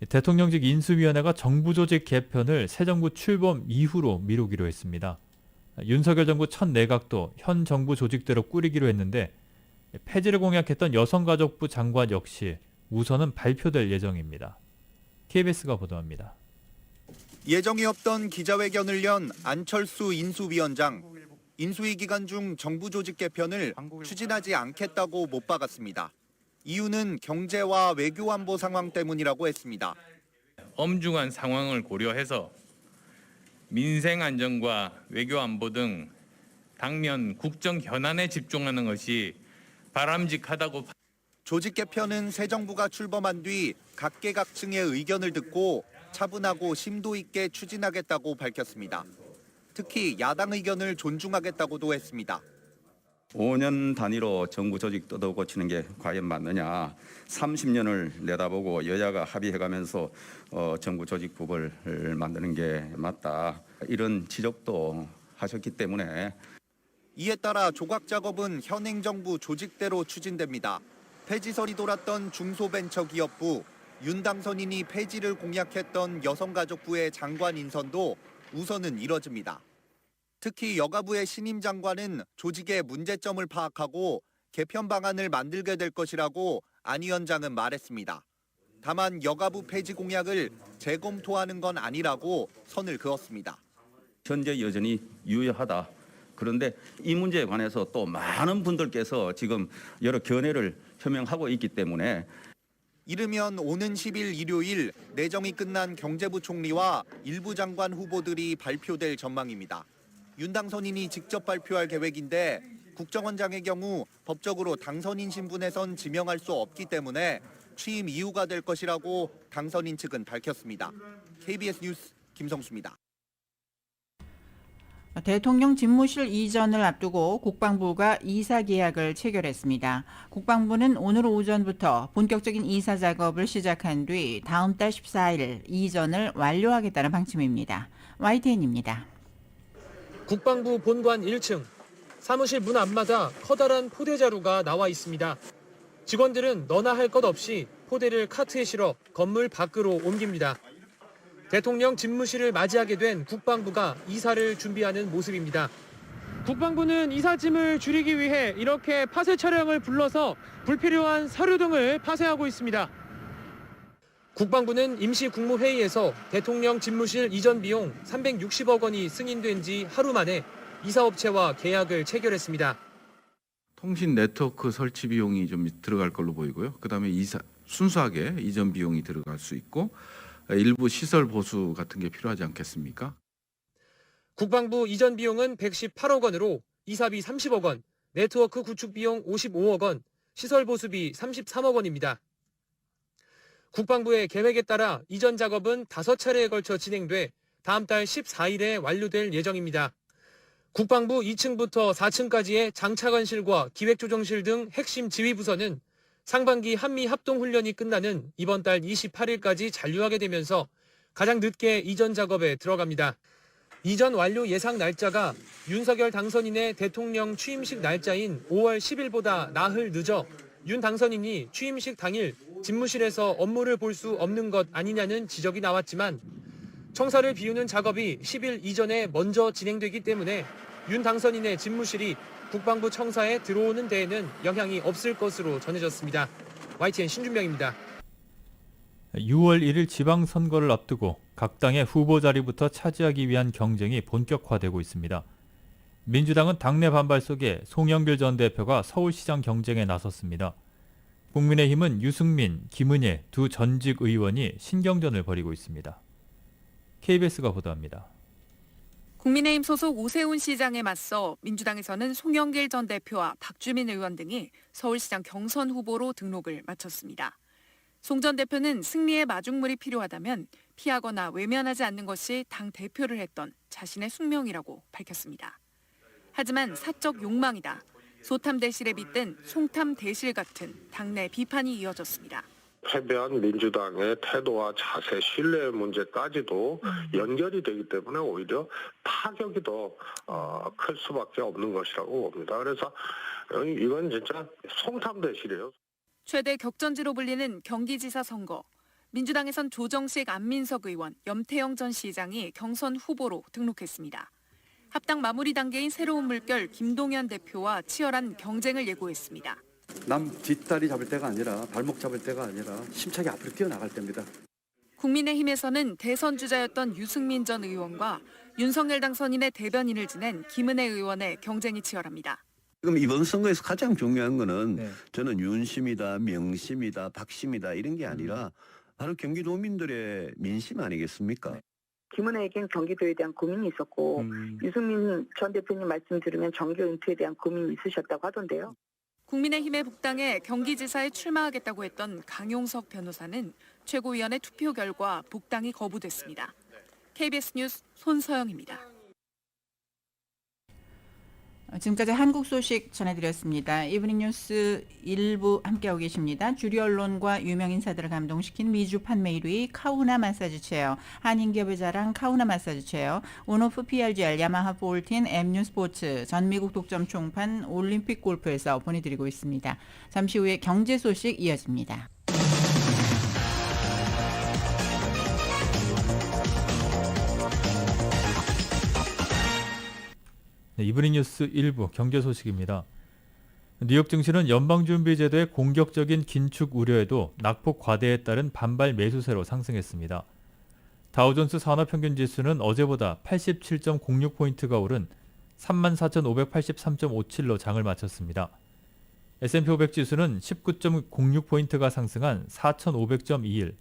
대통령직 인수위원회가 정부 조직 개편을 새 정부 출범 이후로 미루기로 했습니다. 윤석열 정부 첫 내각도 현 정부 조직대로 꾸리기로 했는데 폐지를 공약했던 여성가족부 장관 역시 우선은 발표될 예정입니다. KBS가 보도합니다. 예정이 없던 기자회견을 연 안철수 인수위원장. 인수위 기간 중 정부 조직 개편을 추진하지 않겠다고 못 박았습니다. 이유는 경제와 외교 안보 상황 때문이라고 했습니다. 엄중한 상황을 고려해서 민생 안정과 외교 안보 등 당면 국정 현안에 집중하는 것이 바람직하다고. 조직 개편은 새 정부가 출범한 뒤 각계각층의 의견을 듣고 차분하고 심도 있게 추진하겠다고 밝혔습니다. 특히 야당 의견을 존중하겠다고도 했습니다. 5년 단위로 정부 조직 뜯어고치는 게 과연 맞느냐. 30년을 내다보고 여야가 합의해가면서 정부 조직법을 만드는 게 맞다. 이런 지적도 하셨기 때문에. 이에 따라 조각 작업은 현행 정부 조직대로 추진됩니다. 폐지설이 돌았던 중소벤처기업부, 윤 당선인이 폐지를 공약했던 여성가족부의 장관 인선도 우선은 이뤄집니다. 특히 여가부의 신임 장관은 조직의 문제점을 파악하고 개편 방안을 만들게 될 것이라고 안 위원장은 말했습니다. 다만 여가부 폐지 공약을 재검토하는 건 아니라고 선을 그었습니다. 현재 여전히 유효하다. 그런데 이 문제에 관해서 또 많은 분들께서 지금 여러 견해를 표명하고 있기 때문에 이르면 오는 10일 일요일 내정이 끝난 경제부총리와 일부 장관 후보들이 발표될 전망입니다. 윤 당선인이 직접 발표할 계획인데 국정원장의 경우 법적으로 당선인 신분에선 지명할 수 없기 때문에 취임 이유가 될 것이라고 당선인 측은 밝혔습니다. KBS 뉴스 김성수입니다. 대통령 집무실 이전을 앞두고 국방부가 이사 계약을 체결했습니다. 국방부는 오늘 오전부터 본격적인 이사 작업을 시작한 뒤 다음 달 14일 이전을 완료하겠다는 방침입니다. YTN입니다. 국방부 본관 1층, 사무실 문 앞마다 커다란 포대 자루가 나와 있습니다. 직원들은 너나 할 것 없이 포대를 카트에 실어 건물 밖으로 옮깁니다. 대통령 집무실을 맞이하게 된 국방부가 이사를 준비하는 모습입니다. 국방부는 이삿짐을 줄이기 위해 이렇게 파쇄 차량을 불러서 불필요한 서류 등을 파쇄하고 있습니다. 국방부는 임시국무회의에서 대통령 집무실 이전 비용 360억 원이 승인된 지 하루 만에 이사업체와 계약을 체결했습니다. 통신 네트워크 설치 비용이 좀 들어갈 걸로 보이고요. 그다음에 순수하게 이전 비용이 들어갈 수 있고 일부 시설 보수 같은 게 필요하지 않겠습니까? 국방부 이전 비용은 118억 원으로 이사비 30억 원, 네트워크 구축 비용 55억 원, 시설 보수비 33억 원입니다. 국방부의 계획에 따라 이전 작업은 5차례에 걸쳐 진행돼 다음 달 14일에 완료될 예정입니다. 국방부 2층부터 4층까지의 장차관실과 기획조정실 등 핵심 지휘부서는 상반기 한미 합동훈련이 끝나는 이번 달 28일까지 잔류하게 되면서 가장 늦게 이전 작업에 들어갑니다. 이전 완료 예상 날짜가 윤석열 당선인의 대통령 취임식 날짜인 5월 10일보다 나흘 늦어 윤 당선인이 취임식 당일 집무실에서 업무를 볼 수 없는 것 아니냐는 지적이 나왔지만 청사를 비우는 작업이 10일 이전에 먼저 진행되기 때문에 윤 당선인의 집무실이 국방부 청사에 들어오는 데에는 영향이 없을 것으로 전해졌습니다. YTN 신준명입니다. 6월 1일 지방선거를 앞두고 각 당의 후보 자리부터 차지하기 위한 경쟁이 본격화되고 있습니다. 민주당은 당내 반발 속에 송영길 전 대표가 서울시장 경쟁에 나섰습니다. 국민의힘은 유승민, 김은혜 두 전직 의원이 신경전을 벌이고 있습니다. KBS가 보도합니다. 국민의힘 소속 오세훈 시장에 맞서 민주당에서는 송영길 전 대표와 박주민 의원 등이 서울시장 경선 후보로 등록을 마쳤습니다. 송 전 대표는 승리의 마중물이 필요하다면 피하거나 외면하지 않는 것이 당 대표를 했던 자신의 숙명이라고 밝혔습니다. 하지만 사적 욕망이다. 소탐 대실에 빗댄 송탐 대실 같은 당내 비판이 이어졌습니다. 패배한 민주당의 태도와 자세, 신뢰 문제까지도 연결이 되기 때문에 오히려 타격이 더 클 수밖에 없는 것이라고 봅니다. 그래서 이건 진짜 송탐대실이에요. 최대 격전지로 불리는 경기지사 선거. 민주당에선 조정식 안민석 의원, 염태영 전 시장이 경선 후보로 등록했습니다. 합당 마무리 단계인 새로운 물결 김동연 대표와 치열한 경쟁을 예고했습니다. 남 뒷다리 잡을 때가 아니라 발목 잡을 때가 아니라 힘차게 앞으로 뛰어나갈 때입니다. 국민의힘에서는 대선 주자였던 유승민 전 의원과 윤석열 당선인의 대변인을 지낸 김은혜 의원의 경쟁이 치열합니다. 지금 이번 선거에서 가장 중요한 거는 저는 윤심이다, 명심이다, 박심이다 이런 게 아니라 바로 경기도민들의 민심 아니겠습니까? 김은혜에겐 경기도에 대한 고민이 있었고 유승민 전 대표님 말씀 들으면 정교 은퇴에 대한 고민이 있으셨다고 하던데요. 국민의힘의 복당에 경기지사에 출마하겠다고 했던 강용석 변호사는 최고위원회 투표 결과 복당이 거부됐습니다. KBS 뉴스 손서영입니다. 지금까지 한국 소식 전해드렸습니다. 이브닝 뉴스 1부 함께하고 계십니다. 주류 언론과 유명 인사들을 감동시킨 미주 판매 1위 카우나 마사지 체어, 한인기업의 자랑 카우나 마사지 체어, 온오프 PRGR, 야마하 볼틴, M뉴 스포츠, 전미국 독점 총판, 올림픽 골프에서 보내드리고 있습니다. 잠시 후에 경제 소식 이어집니다. 이브닝 뉴스 1부 경제 소식입니다. 뉴욕 증시는 연방준비제도의 공격적인 긴축 우려에도 낙폭 과대에 따른 반발 매수세로 상승했습니다. 다우존스 산업평균지수는 어제보다 87.06포인트가 오른 34,583.57로 장을 마쳤습니다. S&P 500 지수는 19.06포인트가 상승한 4,500.21,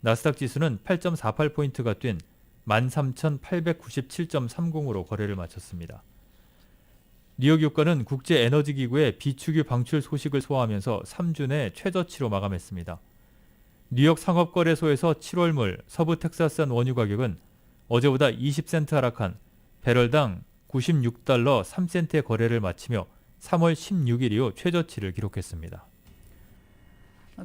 나스닥 지수는 8.48포인트가 뛴 13,897.30으로 거래를 마쳤습니다. 뉴욕 유가는 국제에너지기구의 비축유 방출 소식을 소화하면서 3주 내 최저치로 마감했습니다. 뉴욕 상업거래소에서 7월물 서부 텍사스산 원유 가격은 어제보다 20센트 하락한 배럴당 96달러 3센트의 거래를 마치며 3월 16일 이후 최저치를 기록했습니다.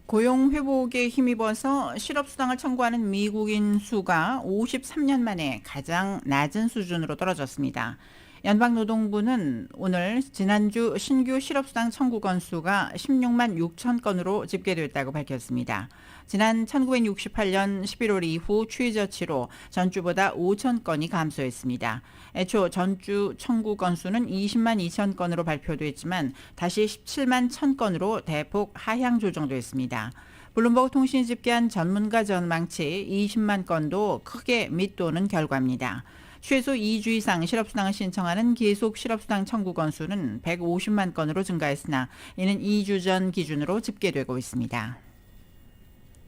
고용 회복에 힘입어서 실업수당을 청구하는 미국인 수가 53년 만에 가장 낮은 수준으로 떨어졌습니다. 연방노동부는 오늘 지난주 신규 실업수당 청구 건수가 16만 6천 건으로 집계됐다고 밝혔습니다. 지난 1968년 11월 이후 최저치로 전주보다 5천 건이 감소했습니다. 애초 전주 청구 건수는 20만 2천 건으로 발표됐지만 다시 17만 1천 건으로 대폭 하향 조정됐습니다. 블룸버그 통신이 집계한 전문가 전망치 20만 건도 크게 밑도는 결과입니다. 최소 2주 이상 실업수당을 신청하는 계속 실업수당 청구 건수는 150만 건으로 증가했으나 이는 2주 전 기준으로 집계되고 있습니다.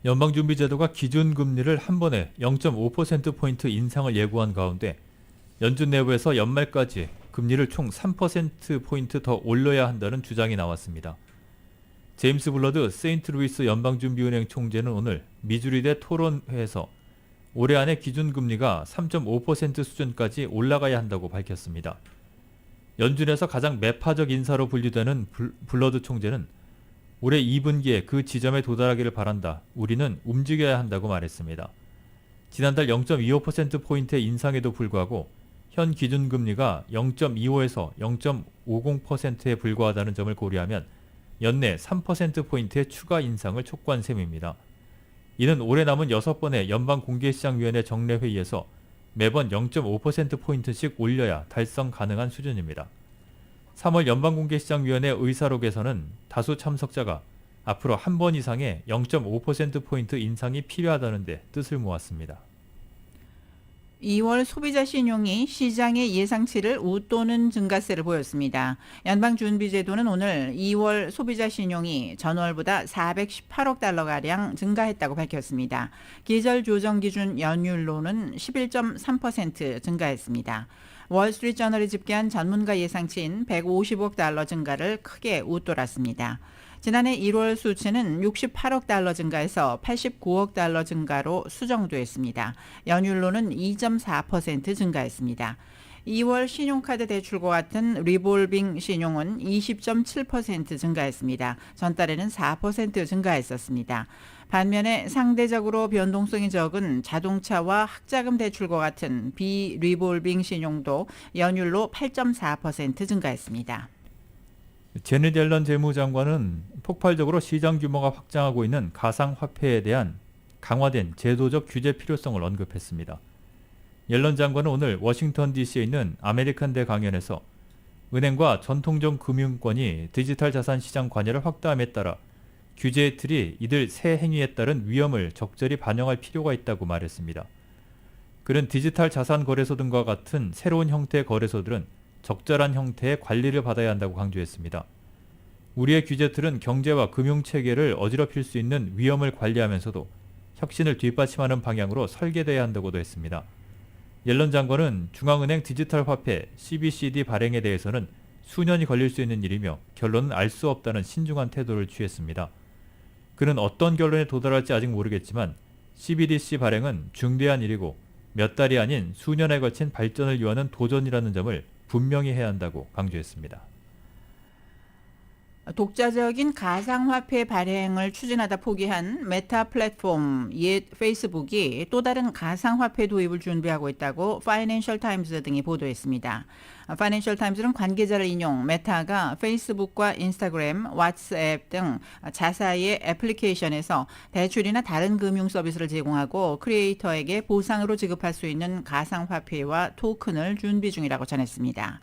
연방준비제도가 기준금리를 한 번에 0.5%포인트 인상을 예고한 가운데 연준 내부에서 연말까지 금리를 총 3%포인트 더 올려야 한다는 주장이 나왔습니다. 제임스 블러드 세인트루이스 연방준비은행 총재는 오늘 미주리대 토론회에서 올해 안에 기준금리가 3.5% 수준까지 올라가야 한다고 밝혔습니다. 연준에서 가장 매파적 인사로 분류되는 블러드 총재는 올해 2분기에 그 지점에 도달하기를 바란다. 우리는 움직여야 한다고 말했습니다. 지난달 0.25%포인트의 인상에도 불구하고 현 기준금리가 0.25에서 0.50%에 불과하다는 점을 고려하면 연내 3%포인트의 추가 인상을 촉구한 셈입니다. 이는 올해 남은 6번의 연방공개시장위원회 정례회의에서 매번 0.5%포인트씩 올려야 달성 가능한 수준입니다. 3월 연방공개시장위원회 의사록에서는 다수 참석자가 앞으로 한 번 이상의 0.5%포인트 인상이 필요하다는 데 뜻을 모았습니다. 2월 소비자 신용이 시장의 예상치를 웃도는 증가세를 보였습니다. 연방준비제도는 오늘 2월 소비자 신용이 전월보다 418억 달러가량 증가했다고 밝혔습니다. 계절 조정 기준 연율로는 11.3% 증가했습니다. 월스트리트저널이 집계한 전문가 예상치인 150억 달러 증가를 크게 웃돌았습니다. 지난해 1월 수치는 68억 달러 증가해서 89억 달러 증가로 수정됐습니다. 연율로는 2.4% 증가했습니다. 2월 신용카드 대출과 같은 리볼빙 신용은 20.7% 증가했습니다. 전달에는 4% 증가했었습니다. 반면에 상대적으로 변동성이 적은 자동차와 학자금 대출과 같은 비리볼빙 신용도 연율로 8.4% 증가했습니다. 제넷 옐런 재무장관은 폭발적으로 시장 규모가 확장하고 있는 가상화폐에 대한 강화된 제도적 규제 필요성을 언급했습니다. 옐런 장관은 오늘 워싱턴 DC에 있는 아메리칸대 강연에서 은행과 전통적 금융권이 디지털 자산 시장 관여를 확대함에 따라 규제의 틀이 이들 새 행위에 따른 위험을 적절히 반영할 필요가 있다고 말했습니다. 그는 디지털 자산 거래소 등과 같은 새로운 형태의 거래소들은 적절한 형태의 관리를 받아야 한다고 강조했습니다. 우리의 규제틀은 경제와 금융체계를 어지럽힐 수 있는 위험을 관리하면서도 혁신을 뒷받침하는 방향으로 설계돼야 한다고도 했습니다. 옐런 장관은 중앙은행 디지털 화폐 CBCD 발행에 대해서는 수년이 걸릴 수 있는 일이며 결론은 알 수 없다는 신중한 태도를 취했습니다. 그는 어떤 결론에 도달할지 아직 모르겠지만 CBDC 발행은 중대한 일이고 몇 달이 아닌 수년에 걸친 발전을 위하는 도전이라는 점을 분명히 해야 한다고 강조했습니다. 독자적인 가상화폐 발행을 추진하다 포기한 메타 플랫폼 옛 페이스북이 또 다른 가상화폐 도입을 준비하고 있다고 파이낸셜 타임즈 등이 보도했습니다. 파이낸셜 타임즈는 관계자를 인용 메타가 페이스북과 인스타그램, 왓츠앱 등 자사의 애플리케이션에서 대출이나 다른 금융 서비스를 제공하고 크리에이터에게 보상으로 지급할 수 있는 가상화폐와 토큰을 준비 중이라고 전했습니다.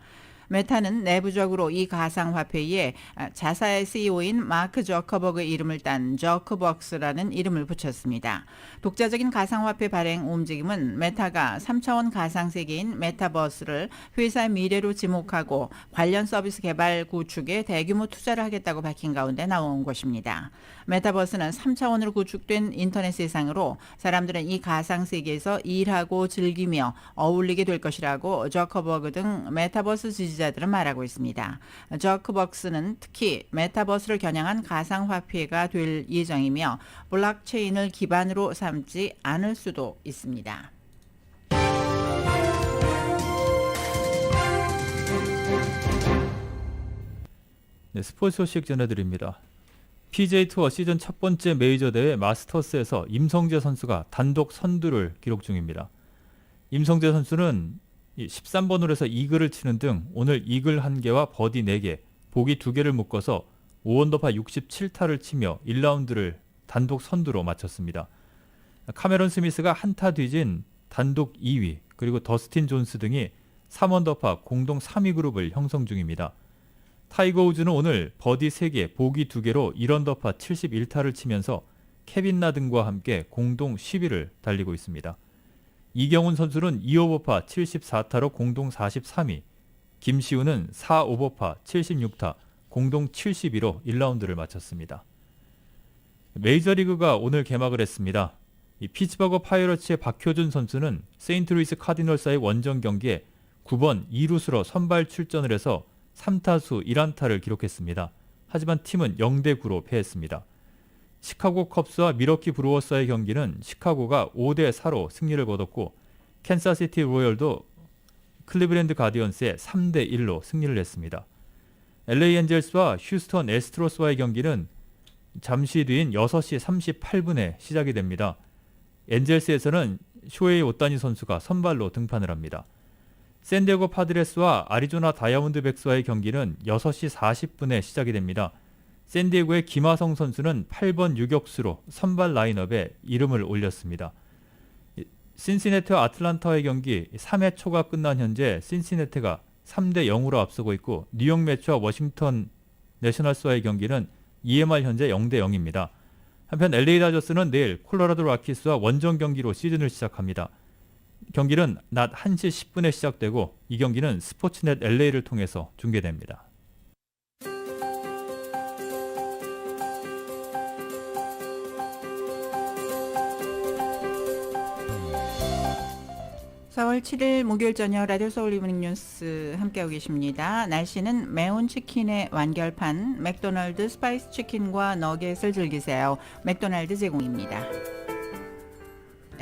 메타는 내부적으로 이 가상화폐에 자사의 CEO인 마크 저커버그의 이름을 딴 저커벅스라는 이름을 붙였습니다. 독자적인 가상화폐 발행 움직임은 메타가 3차원 가상세계인 메타버스를 회사의 미래로 지목하고 관련 서비스 개발 구축에 대규모 투자를 하겠다고 밝힌 가운데 나온 것입니다. 메타버스는 3차원으로 구축된 인터넷 세상으로 사람들은 이 가상세계에서 일하고 즐기며 어울리게 될 것이라고 저커버그 등 메타버스 지지자들은 말하고 있습니다. 저커벅스는 특히 메타버스를 겨냥한 가상화폐가 될 예정이며 블록체인을 기반으로 삼지 않을 수도 있습니다. 네, 스포츠 소식 전해드립니다. PGA 투어 시즌 첫 번째 메이저 대회 마스터스에서 임성재 선수가 단독 선두를 기록 중입니다. 임성재 선수는 13번 홀에서 이글을 치는 등 오늘 이글 1개와 버디 4개, 보기 2개를 묶어서 5언더파 67타를 치며 1라운드를 단독 선두로 마쳤습니다. 카메론 스미스가 한타 뒤진 단독 2위, 그리고 더스틴 존스 등이 3언더파 공동 3위 그룹을 형성 중입니다. 타이거 우즈는 오늘 버디 3개, 보기 2개로 1언더파 71타를 치면서 케빈 나든과 함께 공동 10위를 달리고 있습니다. 이경훈 선수는 2오버파 74타로 공동 43위, 김시우는 4오버파 76타, 공동 72로 1라운드를 마쳤습니다. 메이저리그가 오늘 개막을 했습니다. 이 피츠버그 파이러츠의 박효준 선수는 세인트루이스 카디널스와의 원정 경기에 9번 2루수로 선발 출전을 해서 3타수 1안타를 기록했습니다. 하지만 팀은 0대9로 패했습니다. 시카고 컵스와 미러키 브루어스와의 경기는 시카고가 5대4로 승리를 거뒀고 캔사시티 로열도 클리브랜드 가디언스에 3대1로 승리를 했습니다. LA 엔젤스와 휴스턴 애스트로스와의 경기는 잠시 뒤인 6시 38분에 시작이 됩니다. 엔젤스에서는 쇼헤이 오타니 선수가 선발로 등판을 합니다. 샌디에고 파드레스와 아리조나 다이아몬드백스와의 경기는 6시 40분에 시작이 됩니다. 샌디에고의 김하성 선수는 8번 유격수로 선발 라인업에 이름을 올렸습니다. 신시내티와 아틀란타와의 경기 3회 초가 끝난 현재 신시내티가 3대0으로 앞서고 있고 뉴욕 매츠와 워싱턴 내셔널스와의 경기는 2회 현재 0대0입니다. 한편 LA 다저스는 내일 콜로라도 락키스와 원정 경기로 시즌을 시작합니다. 경기는 낮 1시 10분에 시작되고 이 경기는 스포츠넷 LA를 통해서 중계됩니다. (4월 7일) 목요일 저녁 라디오 서울 이브닝 뉴스 함께하고 계십니다. 날씨는 매운 치킨의 완결판 맥도날드 스파이스 치킨과 너겟을 즐기세요. 맥도날드 제공입니다.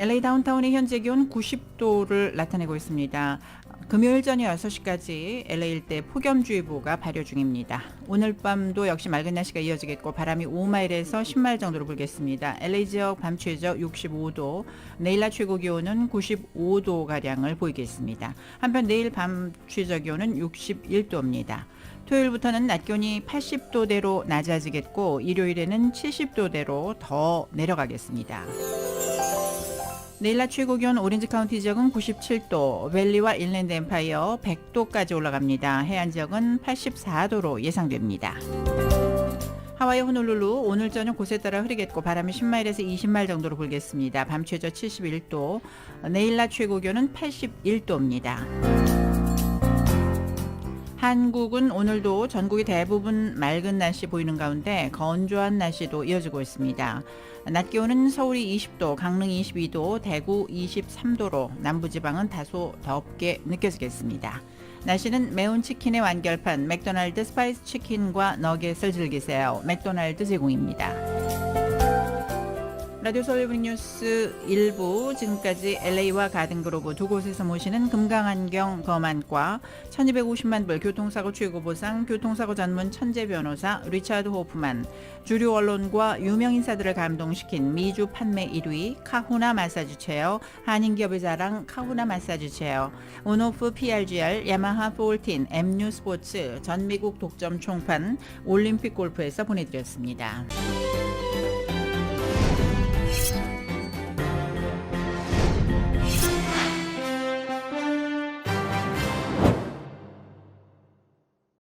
LA 다운타운의 현재 기온 90도를 나타내고 있습니다. 금요일 저녁 6시까지 LA 일대 폭염주의보가 발효 중입니다. 오늘 밤도 역시 맑은 날씨가 이어지겠고 바람이 5마일에서 10마일 정도로 불겠습니다. LA 지역 밤 최저 65도, 내일 낮 최고 기온은 95도가량을 보이겠습니다. 한편 내일 밤 최저 기온은 61도입니다. 토요일부터는 낮 기온이 80도대로 낮아지겠고 일요일에는 70도대로 더 내려가겠습니다. 내일 낮 최고 기온 오렌지 카운티 지역은 97도, 밸리와 인랜드 엠파이어 100도까지 올라갑니다. 해안 지역은 84도로 예상됩니다. 하와이 호놀룰루 오늘 저녁 곳에 따라 흐리겠고 바람이 10마일에서 20마일 정도로 불겠습니다. 밤 최저 71도, 내일 낮 최고 기온은 81도입니다. 한국은 오늘도 전국이 대부분 맑은 날씨 보이는 가운데 건조한 날씨도 이어지고 있습니다. 낮 기온은 서울이 20도, 강릉 22도, 대구 23도로 남부지방은 다소 덥게 느껴지겠습니다. 날씨는 매운 치킨의 완결판 맥도날드 스파이스 치킨과 너겟을 즐기세요. 맥도날드 제공입니다. 라디오 서울 이브닝 뉴스 1부 지금까지 LA와 가든그로브 두 곳에서 모시는 금강안경 검안과 1250만 불 교통사고 최고보상 교통사고 전문 천재 변호사 리차드 호프만, 주류 언론과 유명 인사들을 감동시킨 미주 판매 1위 카후나 마사지 체어, 한인기업의 자랑 카후나 마사지 체어, 온오프 PRGR, 야마하 14, MU 스포츠, 전미국 독점 총판, 올림픽 골프에서 보내드렸습니다.